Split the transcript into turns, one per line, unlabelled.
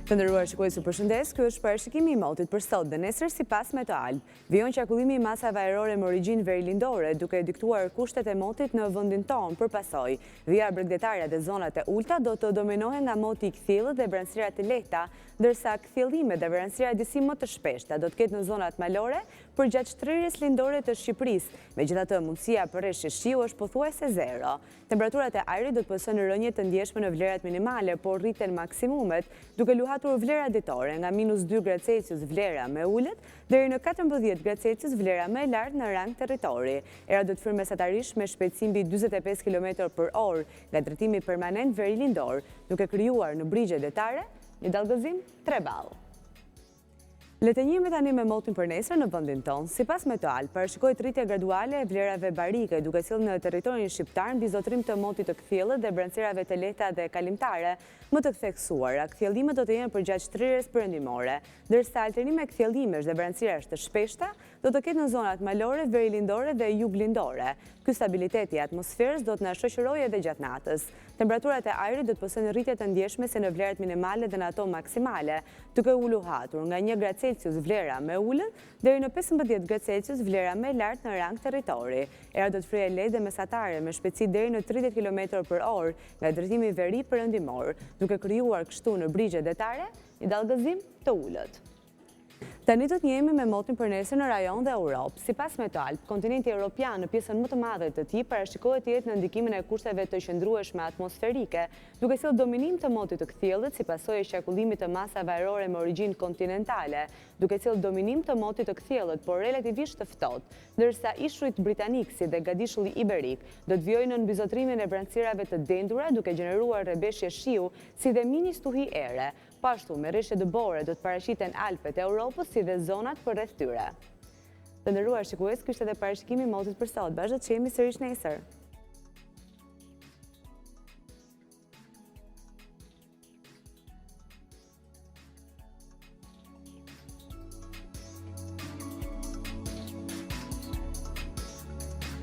Të nderuar shikues, ju përshëndes. Ky është parashikimi i motit për sot dhe nesër sipas Meteoalb. Vijon qarkullimi i masave ajrore me origjinë verilindore, duke diktuar kushtet e motit në vendin tonë. Përpasoj, vija bregdetare dhe zonat e ulta do të dominohen nga moti i kthjellët dhe vranësira të lehta, ndërsa kthjellimet dhe vranësira disi më të shpeshta do të ketë në zonat malore përgjatë shtrirjes lindore të Shqipërisë. Megjithatë, mundësia për rreshje shiu është pothuajse zero. Temperaturat e ajrit do të pësojnë rënje të ndjeshme në vlerat minimale, por rriten maksimumet, duke luhatur vlera ditore nga -2 gradë Celsius vlera me ulët, deri në 14 gradë Celsius vlera me lartë në rang territori. Era do të frymë mesatarish me shpejtësi mbi 45 km/orë nga drejtimi permanent verilindor, duke krijuar në brigje detare një dallgëzim 3 ball. Le të njihemi tani me motin për nesër në vendin tonë. Sipas Meteoalb, parashikohet rritje graduale e vlerave barike, duke sjellë në territorin shqiptar mbizotrim të motit të kthjellët dhe vranësirave të lehta dhe kalimtare më të theksuara. Kthjellimet do të jenë përgjatë shtrirjes perëndimore, ndërsa alternime kthjellimesh dhe vranësirash të shpeshta do të ketë në zonat malore, verilindore dhe juglindore. Ky stabilitet i atmosferës do të na shoqërojë edhe gjatë natës. Temperaturat e ajrit do të pësojnë rritje të ndjeshme se në vlerat minimale dhe në ato maksimale, duke u luhatur nga 1 gradë Celsius vlera me ulët deri në 15 gradë Celsius vlera me lartë në rang territori. Era do të fryejë lehtë dhe mesatare me shpejtësi deri në 30 km/orë nga drejtimi veri perëndimor, duke krijuar kështu në brigje detare një dallgëzim të ulët. Tani do të njihemi me motin për nesër në rajon dhe Europë. Sipas Meteoalb, kontinenti evropian në pjesën më të madhe të tij parashikohet të jetë në ndikimin e kushteve të qëndrueshme atmosferike, duke sjellë dominim të motit të kthjellët si pasojë e qarkullimit të masave ajrore me origjinë kontinentale, duke sjellë dominim të motit të kthjellët, por relativisht të ftohtë, ndërsa ishujt britanik si dhe gadishulli iberik do të vijojnë në mbizotrimin e vranësirave të dendura, duke gjeneruar rrebeshje shiu si dhe mini stuhi ere. Pashtu, me rreshje dëbore do të paraqiten Alpet e Europës si dhe zonat përreth tyre. Të nderuar shikues, ky ishte edhe parashikimi i motit për sot. Vazhdo të jemi sërish nesër.